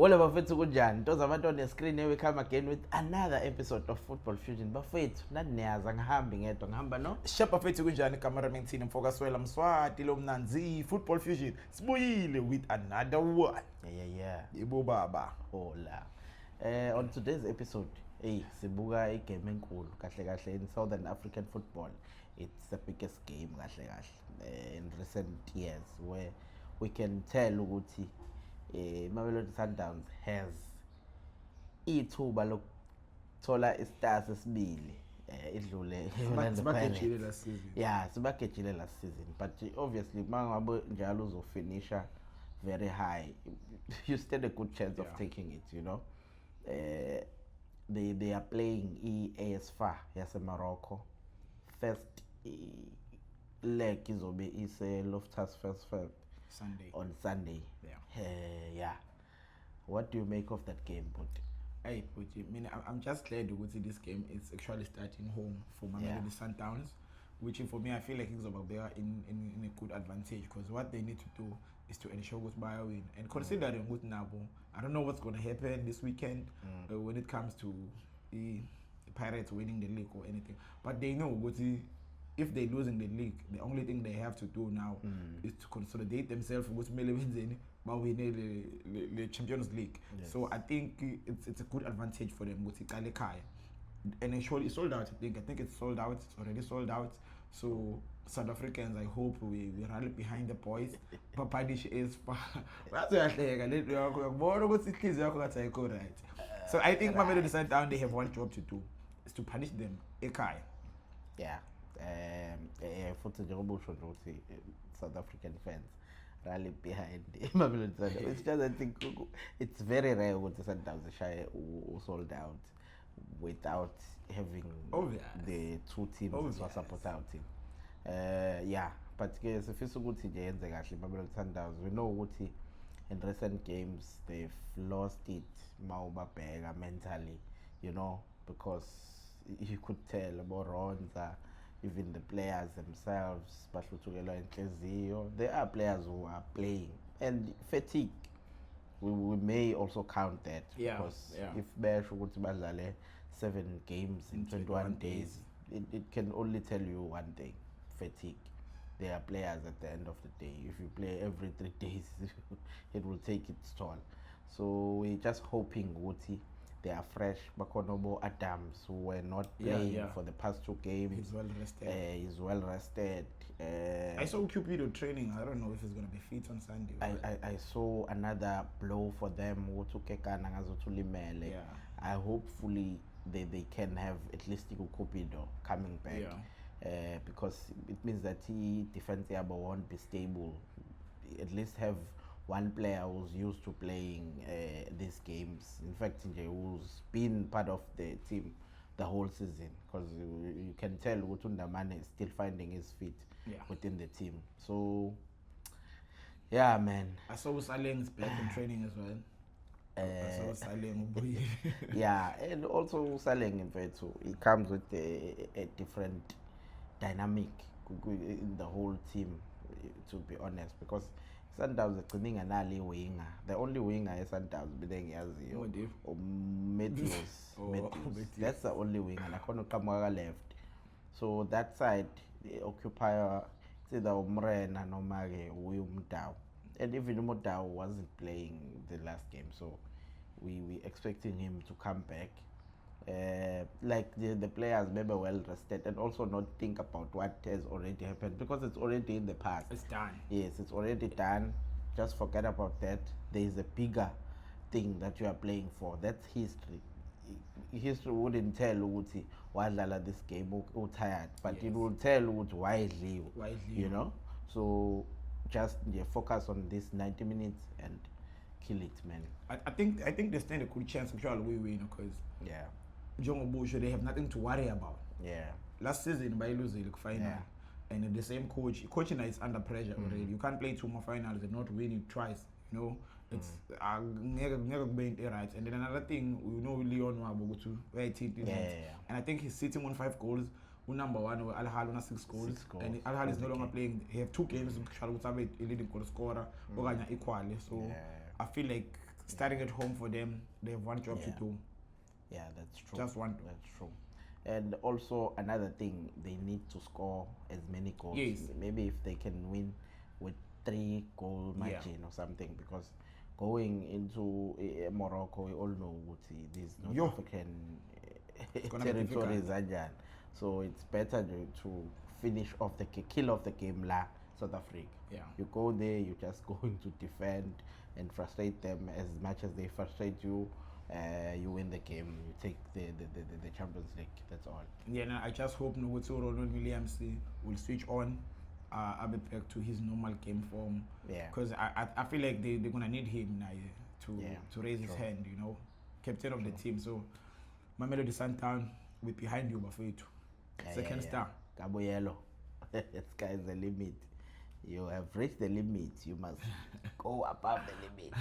Wole bafethu kunjani? Nto zabantu on the screen here we come again with another episode of Football Fusion. Bafethu naniyaza ngihambi ngedwa ngihamba no. Shapa fethu kunjani cameraman thina mfokaswela Mswati lo mnanzi Football Fusion. Sibuyile with another one. Yeah. Yebo baba. Hola. On today's episode, sibuka igame enkulu kahle in Southern African football. It's the biggest game kahle in recent years where we can tell ukuthi Mamelodi Sundowns has ithuba lokuthola istars esibili idlule Sibagejile last season. Yeah, sibagejile last season, but obviously mangabe njalo uzofinisha very high, you stand a good chance of taking it, you know. They are playing AS FAR yase Morocco. First leg izobe ise Loftus Versfeld Sunday. on Sunday. Yeah. What do you make of that game, but? Hey, but I'm just glad ukuthi this game is actually starting home for Mamelodi Sundowns, which for me I feel like it's about there in a good advantage, because what they need to do is to ensure good buy win. And considering good Nabo, I don't know what's going to happen this weekend when it comes to the Pirates winning the league or anything, but they know what if they lose in the league, the only thing they have to do now is to consolidate themselves with but we need the Champions League. Yes. So I think it's a good advantage for them with Kalekai. And actually it's sold out, I think it's sold out, it's already sold out. So South Africans, I hope we rally behind the boys. Papadish is so I think Mamelodi Sundowns, they have one job to do, is to punish them. Ekai. Yeah. Futhi njengoba usho nje ukuthi South African fans rally behind Mamelodi Sundowns. It's just I think it's very rare ukuthi Sundowns shaye sold out without having the two teams who support our team. Yeah, but ke sifisa ukuthi nje yenze kahle Mamelodi Sundowns. We know ukuthi in recent games they've lost it mawubabheka mentally, you know, because you could tell about Ronza, even the players themselves, there are players who are playing, and fatigue, we may also count that, because if Besh would 7 games in 21 days, it can only tell you one thing: fatigue. There are players at the end of the day. If you play every 3 days, it will take its toll. So we're just hoping Wuti, they are fresh. Bakonobo Adams, who were not playing for the past 2 games. He's well rested. He's well rested. I saw Cupido training. I don't know if he's going to be fit on Sunday. I saw another blow for them. I hopefully they can have at least Cupido coming back. Because it means that defense won't be stable. At least have one player who's used to playing these games. In fact, who's been part of the team the whole season, because you can tell Wutunda Mane is still finding his feet within the team. So, yeah, man. I saw Saleng's back in training as well. I saw Saleng. Yeah, and also Saleng, in fact, so he comes with a different dynamic in the whole team, to be honest, because Sundowns agcine nganali winger. The only winger Sundowns bidengiyaziyo Matthews. That's the only winger. Nakhona uqhamuka left. So that side, the occupier, it's either Umrena noma ke uMdau. And even Umdau wasn't playing the last game, so we expecting him to come back. Like the players maybe well rested, and also not think about what has already happened, because it's already in the past. It's done. Yes, it's already done. Just forget about that. There is a bigger thing that you are playing for. That's history. History wouldn't tell Uti why this game tired, but it will tell Uti why you know. So just focus on this 90 minutes and kill it, man. I think they stand a good chance of sure we win, because John Bush, they have nothing to worry about. Last season by losing the final, and the same coaching is under pressure already. You can't play 2 more finals and not win it twice. You know, it's never been right. And then another thing, we know Leon Wabogutu, and I think he's sitting on 5 goals. Number 1, Al Ahly on 6 goals, and Al Ahly is no longer playing. He have 2 games. Charles a leading goal scorer, equally. So I feel like starting at home for them, they have one job to Yeah. do. Yeah, that's true. Just one. That's true. And also another thing, they need to score as many goals. Yes. Maybe if they can win with 3-goal margin or something, because going into Morocco, we all know what these North Yo. African gonna be territories difficult. are. So it's better to finish off kill off the game la South Africa. Yeah. You go there, you're just going to defend and frustrate them as much as they frustrate you. You win the game, you take the Champions League. That's all. Yeah, and I just hope Noguchi Ronald Williams will switch on. I'll be back to his normal game form. Yeah. Because I feel like they're gonna need him now to raise his True. hand, captain of the team. So Mamelodi Sundown, we're behind you, Bafetu. Second star. Kabuyelo. Sky's the limit. You have reached the limit. You must go above the limit.